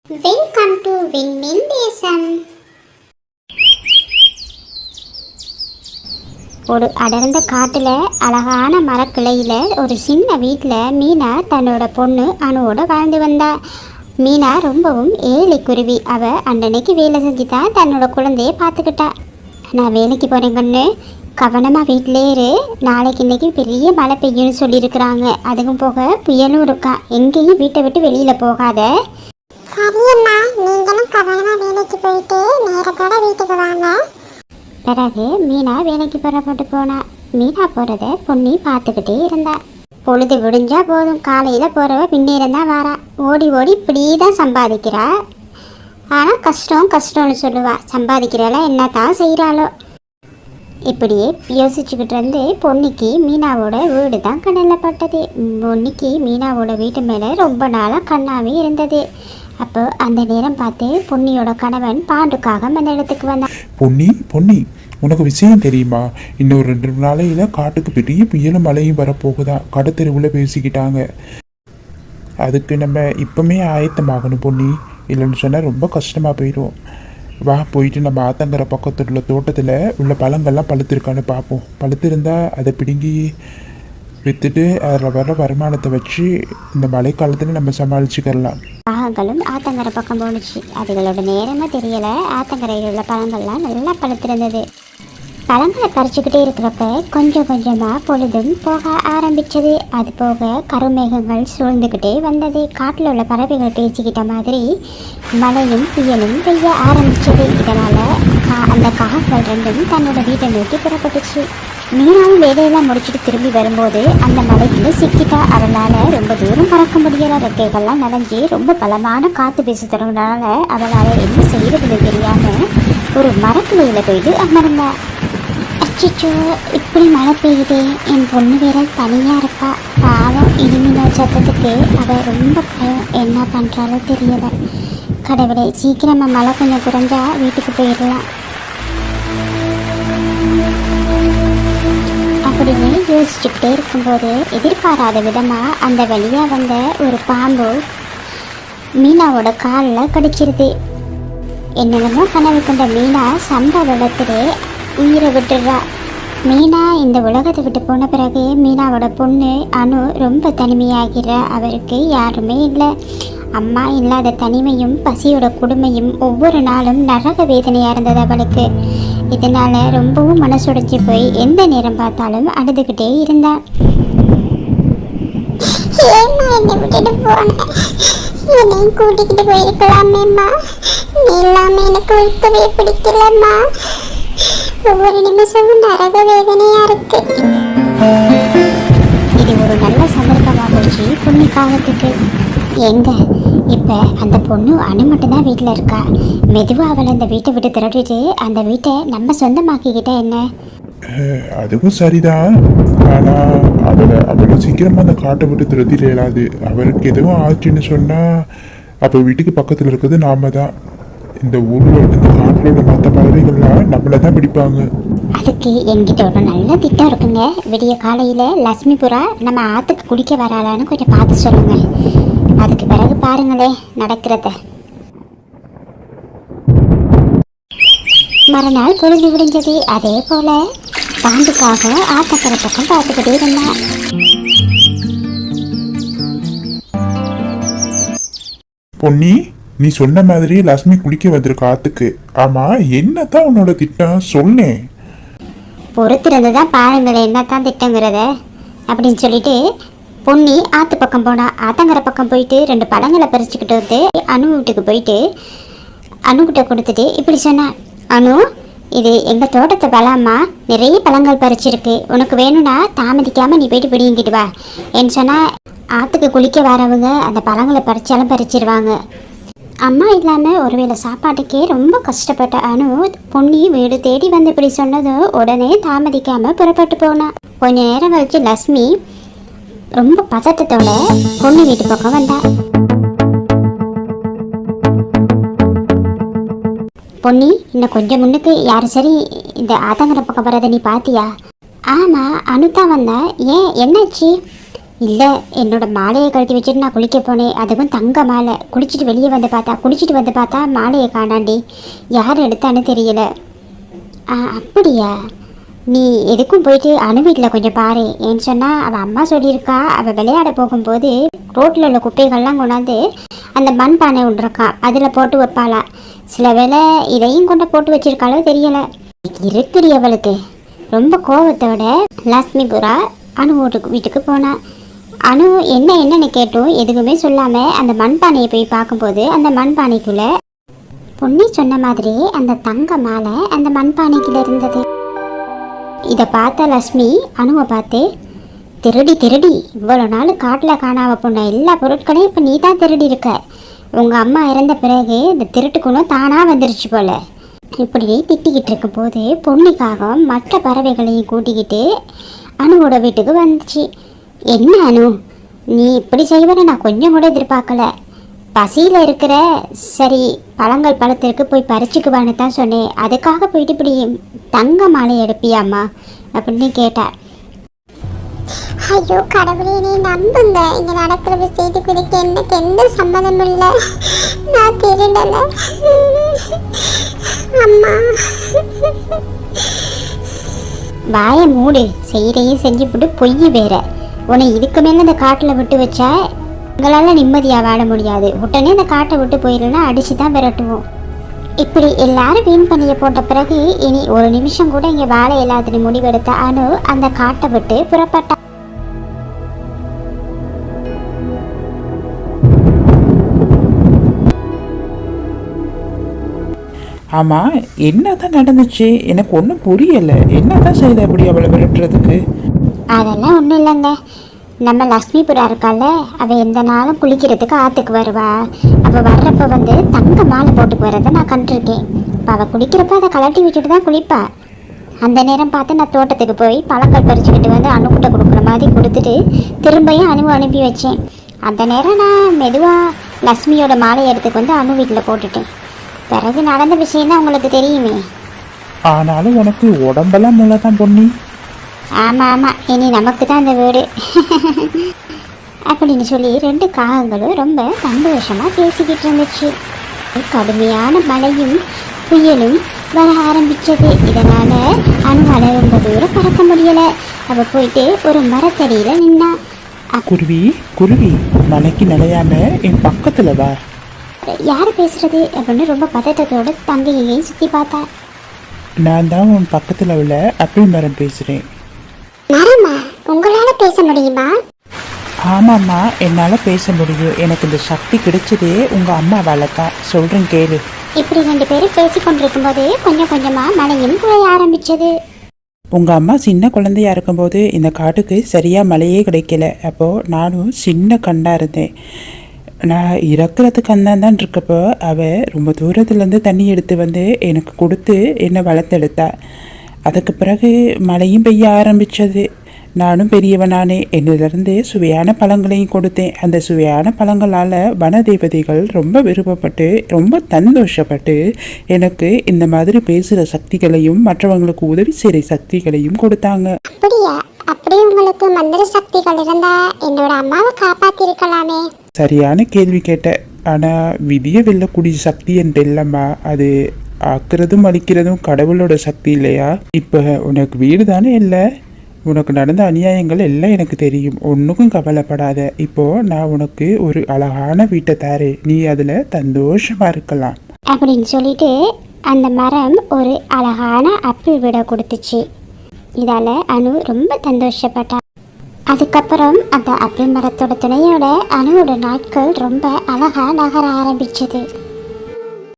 Welcome to விண்மீன் தேசம். ஒரு அடர்ந்த காட்டுல அழகான மரக்கிளையில ஒரு சின்ன வீட்டில் மீனா தன்னோட பொண்ணு அணுவோட வாழ்ந்து வந்தா. மீனா ரொம்பவும் ஏழை குருவி. அவ அன்னைக்கு வேலை செஞ்சு தான் தன்னோட குழந்தைய பார்த்துக்கிட்டா. நான் வேலைக்கு போறேன் கண்ணு, கவனமா வீட்டிலே இரு. நாளைக்கு இன்னைக்கு பெரிய மழை பெய்யும்னு சொல்லியிருக்கிறாங்க. அதுக்கும் போக புயலும் இருக்கா. எங்கேயும் வீட்டை விட்டு வெளியில போகாத. சரியம்மா, நீங்களும் கவனமா வேலைக்கு போயிட்டு நேரத்தோட வீட்டுக்கு வாங்க. பிறகு மீனா வேலைக்கு புறப்பட்டு போனா. மீனா போறத பொன்னி பார்த்துக்கிட்டே இருந்தா. பொழுது விடிஞ்சா போதும், காலையில போறவ பின்னேரம் தான் வாரா. ஓடி ஓடி இப்படிதான் சம்பாதிக்கிறா. ஆனா கஷ்டம் கஷ்டம்னு சொல்லுவா. சம்பாதிக்கிறாளா என்னத்தான் செய்யறாளோ. இப்படியே யோசிச்சுக்கிட்டு இருந்து பொன்னிக்கு மீனாவோட வீடு தான் கண்ணில் பட்டது. பொன்னிக்கு மீனாவோட வீட்டு மேலே ரொம்ப நாளாக கண்ணாவே இருந்தது. அப்போ அந்த நேரம் பார்த்து பொன்னியோட கணவன் பாண்டுக்காக அந்த இடத்துக்கு வந்தான். பொன்னி, உனக்கு விஷயம் தெரியுமா? இன்னொரு 2 நாளையில காட்டுக்கு பெரிய புயலும் மழையும் வரப்போகுதா. கடத்தெருவில் பேசிக்கிட்டாங்க. அதுக்கு நம்ம இப்பவுமே ஆயத்தமாகணும் பொன்னி. இல்லைன்னு சொன்னால் ரொம்ப கஷ்டமாக போயிடும். வா, போயிட்டு நம்ம ஆத்தங்கர பக்கத்தில் உள்ள தோட்டத்தில் உள்ள பழங்கள்லாம் பழுத்திருக்கான்னு பார்ப்போம். பழுத்திருந்தா அதை பிடுங்கி விற்றுட்டு அதில் வர வருமானத்தை வச்சு இந்த மழைக்காலத்தில் நம்ம சமாளிச்சுக்கலாம். பாகங்களும் ஆத்தங்கரை பக்கம் போணுச்சு. அதுகளோட நேரமாக தெரியலை. ஆத்தங்கரையில் உள்ள பழங்கள்லாம் நல்லா பழுத்திருந்தது. பழங்களை பறிச்சுக்கிட்டே இருக்கிறப்ப கொஞ்சம் கொஞ்சமாக பொழுதும் போக ஆரம்பித்தது. அது போக கருமேகங்கள் சூழ்ந்துக்கிட்டே வந்தது. காட்டில் உள்ள பறவைகள் பேசிக்கிட்ட மாதிரி மழையும் புயலும் பெய்ய ஆரம்பித்தது. இதனால் அந்த காகங்கள் ரெண்டும் தன்னோட வீட்டை நோக்கி புறப்பட்டுச்சு. மீனாவும் வேலையெல்லாம் முடிச்சுட்டு திரும்பி வரும்போது அந்த மலைக்குள்ள சிக்கிட்டா. அவளால் ரொம்ப தூரம் பறக்க முடியலை. ரெக்கைகள்லாம் நனைஞ்சி ரொம்ப பலமான காற்று பேசுறதுனால அவளால் என்ன செய்யறதுன்னு தெரியாமல் ஒரு மரக்கிளையில் போயிட்டு அமர்ந்தா. அச்சிச்சோ, இப்படி மழை பெய்யுதே, என் பொண்ணு வேற தனியாக இருக்கா. பாவம், இனிமின சத்தத்துக்கு அவள் ரொம்ப பயம். என்ன பண்ணுறாலோ தெரியலை. கடவுளே, சீக்கிரமாக மழை கொஞ்சம் குறைஞ்சா வீட்டுக்கு போயிடலாம் அப்படின்னு யோசிச்சுக்கிட்டே இருக்கும்போது எதிர்பாராத விதமாக அந்த வழியாக வந்த ஒரு பாம்பு மீனாவோட காலில் கடிச்சிருது. என்னென்னமோ கனவு கொண்ட மீனா சம்பவ இடத்திலே உயிரை விட்டுடுறா. மீனா இந்த உலகத்தை விட்டு போன பிறகு மீனாவோட பொண்ணு அணு ரொம்ப தனிமையாகிற. அவருக்கு யாருமே இல்லை. அம்மா இல்லாத தனிமையும் பசியோட கொடுமையும் ஒவ்வொரு நாளும் நரக வேதனையாக இருந்தது அவளுக்கு. இதனால் ரொம்பவும் மனசுடைஞ்சு போய் எந்த நேரம் பார்த்தாலும் அழுதுகிட்டே இருந்தான். ஏம்மா என்னை விட்டுட்டு போன? என்னையும் கூட்டிக்கிட்டு போயிருக்கலாமேம்மா. நீ இல்லாம எனக்கு ஒருத்தவே பிடிக்கலம்மா. ஒவ்வொரு நிமிஷமும் நரக வேதனையா இருக்கு. இது ஒரு நல்ல சந்தர்ப்பமாக போச்சு பொண்ணு காலத்துக்கு. எங்க இப்போ அந்த பொண்ணு அணு மட்டும்தான் வீட்டில் இருக்கா. மெதுவாக அவளை அந்த வீட்டை விட்டு திரட்டிட்டு அந்த வீட்டை நம்ம சொந்தமாக்கிக்கிட்ட என்ன? அதுவும் சரிதான். ஆனால் அவளை சீக்கிரமாக அந்த காட்டை விட்டு திரத்திட இயலாது. அவருக்கு எதுவும் ஆச்சுன்னு சொன்னால் அப்போ வீட்டுக்கு பக்கத்தில் இருக்கிறது நாம தான். இந்த ஊரில் இந்த காட்டில் உள்ள மற்ற பறவைகள்லாம் நம்மளை தான் பிடிப்பாங்க. அதுக்கு என்கிட்ட ஒரு நல்ல திட்டம் இருக்குங்க. விடிய காலையில் லட்சுமி புறா நம்ம ஆற்றுக்கு குடிக்க வராளான்னு கொஞ்சம் பார்த்து சொல்லுங்க. அதுக்கு பிறகு பாருங்களே நடக்கிறத. மறுநாள் பொழுது விடிஞ்சது. அதே போல பாண்டுக்காக ஆத்தக்கரை பக்கம் பார்த்துக்கிட்டே இருந்தான். பொன்னி, நீ சொன்ன மாதிரி லட்சுமி குளிக்க வந்திருக்க ஆத்துக்கு. ஆமா, என்னதான் உன்னோட திட்டம் சொன்னேன். பொறுத்திருந்து தான் பாருங்களேன் என்னத்தான் திட்டங்கிறத அப்படின்னு சொல்லிட்டு பொன்னி ஆற்று பக்கம் போனா. ஆத்தங்கரை பக்கம் போயிட்டு 2 பழங்களை பறிச்சுக்கிட்டு வந்து அணு வீட்டுக்கு போயிட்டு அணுகிட்ட கொடுத்துட்டு இப்படி சொன்னா. அணு, இது எங்கள் தோட்டத்தை பழம்மா. நிறைய பழங்கள் பறிச்சிருக்கு. உனக்கு வேணும்னா தாமதிக்காமல் நீ போயிட்டு பிடிங்கிட்டு வா. என்று சொன்னால் ஆற்றுக்கு குளிக்க வரவங்க அந்த பழங்களை பறிச்சாலும் பறிச்சிருவாங்க. அம்மா இல்லாமல் ஒருவேளை சாப்பாட்டுக்கே ரொம்ப கஷ்டப்பட்ட அணு பொன்னி வீடு தேடி வந்து இப்படி சொன்னதும் உடனே தாமதிக்காமல் புறப்பட்டு போனா. கொஞ்ச நேரம் கழிச்சு லட்சுமி ரொம்ப பதட்டத்தோட பொண்ணு வீட்டு பக்கம் வந்தா. பொன்னி, இன்னும் கொஞ்சம் முன்னுக்கு யாரு சரி இந்த ஆத்தங்கரை பக்கம் வரதை நீ பாத்தியா? ஆமாம், அனு தான் வந்தா. ஏன், என்னாச்சு? இல்லை, என்னோட மாலையை கழட்டி வச்சுட்டு நான் குளிக்க போனேன். அதுவும் தங்க மாலை. குளிச்சுட்டு வெளியே வந்து பார்த்தா மாலையை காணாண்டி. யார் எடுத்தான்னு தெரியல. அப்படியா? நீ எதுக்கும் போயிட்டு அணு வீட்டில் கொஞ்சம் பாரு. ஏன்னு சொன்னால் அவள் அம்மா சொல்லியிருக்கா, அவள் விளையாட போகும்போது ரோட்டில் உள்ள குப்பைகள்லாம் கொண்டாந்து அந்த மண் பானை ஒன்று இருக்கா, அதில் போட்டு வைப்பாளா. சில வேளை இதையும் கொண்டு போட்டு வச்சிருக்காளோ தெரியலை. இருக்குடி அவளுக்கு. ரொம்ப கோபத்தோட லக்ஷ்மி புறா அணு வீட்டுக்கு போனா. அணு என்னன்னு கேட்டோம் எதுவுமே சொல்லாமல் அந்த மண்பானையை போய் பார்க்கும்போது அந்த மண்பானைக்குள்ளே பொன்னி சொன்ன மாதிரி அந்த தங்க மாலை அந்த மண்பானைக்குள்ள இருந்தது. இதை பார்த்த லக்ஷ்மி அணுவை பார்த்து, திருடி இவ்வளோ நாள் காட்டில் காணாம போன எல்லா பொருட்களையும் இப்போ நீ தான் திருடி இருக்க. உங்கள் அம்மா இறந்த பிறகு இந்த திருட்டுக்குணும் தானாக வந்துருச்சு போல. இப்படி திட்டிக்கிட்டு இருக்கும் போது பொன்னிக்காக மற்ற பறவைகளையும் கூட்டிக்கிட்டு அணுவோட வீட்டுக்கு வந்துச்சு. என்ன அணு, நீ இப்படி செய்வன நான் கொஞ்சம் கூட எதிர்பார்க்கல. பசியில் இருக்கிற, சரி பழங்கள் பழத்திற்கு போய் பறிச்சுக்குவான்னு தான் சொன்னேன். அதுக்காக போயிட்டு இப்படி தங்க மாலை எடுப்பியாம்மா அப்படின்னு கேட்டார். ஐயோ கடவுளே, நீ நம்புங்க. இங்க நடக்கிற விஷயத்துக்கு எனக்கு எந்த சம்மதமும் இல்லை. நான் திருடல அம்மா. வாய மூடு. செய்கிறையும் செஞ்சு போட்டு பொய் வேற. உன்னை இதுக்கு மேலே இந்த காட்டில் விட்டு வச்சா எங்களால் நிம்மதியாக வாழ முடியாது. உடனே இந்த காட்டை விட்டு போயிடலன்னா அடித்து தான் விரட்டுவோம். இப்படி எல்லாரும் வீண் பண்ணியை போட்ட பிறகு இனி ஒரு நிமிஷம் கூட இங்கே வாழை இல்லாத முடிவெடுத்த அணு அந்த காட்டை விட்டு புறப்பட்டா. ஆமாம், என்னதான் நடந்துச்சு? எனக்கு ஒன்றும் புரியலை. என்னதான் செய்த அப்படி அவளை விரட்டுறதுக்கு? அதெல்லாம் ஒன்றும் இல்லைங்க. நம்ம லக்ஷ்மி புறா இருக்கால, அவள் எந்த நாளும் குளிக்கிறதுக்கு ஆற்றுக்கு வருவா. அவள் வர்றப்ப தங்க மாலை போட்டு போகிறத நான் கண்டிருக்கேன். இப்போ அவள் குளிக்கிறப்ப அதை கலட்டி விட்டுட்டு தான் குளிப்பா. அந்த நேரம் பார்த்து நான் தோட்டத்துக்கு போய் பழங்கள் பறிச்சுக்கிட்டு அணுக்கிட்ட கொடுக்குற மாதிரி கொடுத்துட்டு திரும்பியும் அனுப்பி வச்சேன். அந்த நேரம் நான் மெதுவாக லக்ஷ்மியோட மாலையை எடுத்துக்கு அணு வீட்டில் போட்டுட்டேன். பிறகு நடந்த விஷயம்தான் உங்களுக்கு தெரியுமே. ஆனாலும் உனக்கு உடம்பெல்லாம் முள்ள தான் பொன்னி. ஆமாம், இனி நமக்கு தான் இந்த வீடு அப்படின்னு சொல்லி 2 காகங்களும் ரொம்ப சந்தோஷமாக பேசிக்கிட்டு இருந்துச்சு. கடுமையான மழையும் புயலும் வர ஆரம்பித்தது. இதனால் அணுவால் ரொம்ப தூரம் பறக்க முடியலை. அவள் போயிட்டு ஒரு மரத்தடியில் நின்னா. குருவி மலைக்கு நிலையாம என் பக்கத்தில் வா. யார் பேசுறது அப்படின்னு ரொம்ப பதட்டத்தோடு தங்கையை சுற்றி பார்த்தா. நான் தான் உன் பக்கத்தில் உள்ள ஆப்பிள் மரம் பேசுகிறேன். மரமா? உங்களால பேச முடியுமா? ஆமாம்மா, என்னால் பேச முடியும். எனக்கு இந்த சக்தி கிடைச்சதே உங்கள் அம்மாவால் தான். சொல்கிறேன் கேளு. இப்படி 2 பேரும் பேசி கொண்டிருக்கும் போது கொஞ்சம் கொஞ்சமாக மழையும் குறைய ஆரம்பிச்சது. உங்கள் அம்மா சின்ன குழந்தையா இருக்கும்போது இந்த காட்டுக்கு சரியாக மழையே கிடைக்கல. அப்போது நானும் சின்ன கண்டாக இருந்தேன். நான் இறக்குறதுக்கு அந்தாந்தான் இருக்கப்போ அவள் ரொம்ப தூரத்துலேருந்து தண்ணி எடுத்து எனக்கு கொடுத்து என்னை வளர்த்தெடுத்தா. அதுக்கு பிறகு மழையும் பெய்ய ஆரம்பித்தது. நானும் பெரியவனானே. என்னிலிருந்து சுவையான பழங்களையும் கொடுத்தேன். அந்த சுவையான பழங்களால் வனதேவதைகள் ரொம்ப விருப்பப்பட்டு ரொம்ப சந்தோஷப்பட்டு எனக்கு இந்த மாதிரி பேசுகிற சக்திகளையும் மற்றவங்களுக்கு உதவி செய்கிற சக்திகளையும் கொடுத்தாங்க. அப்படியா? அப்படி உங்களுக்கு மந்திர சக்திகள் இருந்தா என்னோட அம்மாவை காப்பாத்திருக்கலாமே. சரியான கேள்வி கேட்ட. ஆனால் விதியை வெல்லக்கூடிய சக்தி என்று இல்லைம்மா. அது ஆக்குறதும் அழிக்கிறதும் கடவுளோட சக்தி இல்லையா? இப்போ உனக்கு வீடு தானே இல்லை. உனக்கு நடந்த அநியாயங்கள் எல்லாம் எனக்கு தெரியும். ஒன்றுக்கும் கவலைப்படாத. இப்போது நான் உனக்கு ஒரு அழகான வீட்டை தரேன். நீ அதில் சந்தோஷமாக இருக்கலாம் அப்படின்னு சொல்லிட்டு அந்த மரம் ஒரு அழகான ஆப்பிள் விட கொடுத்துச்சு. இதால் அணு ரொம்ப சந்தோஷப்பட்டா. அதுக்கப்புறம் அந்த ஆப்பிள் மரத்தோட துணையோட அணுவோட நாட்கள் ரொம்ப அழகாக நகர ஆரம்பிச்சது.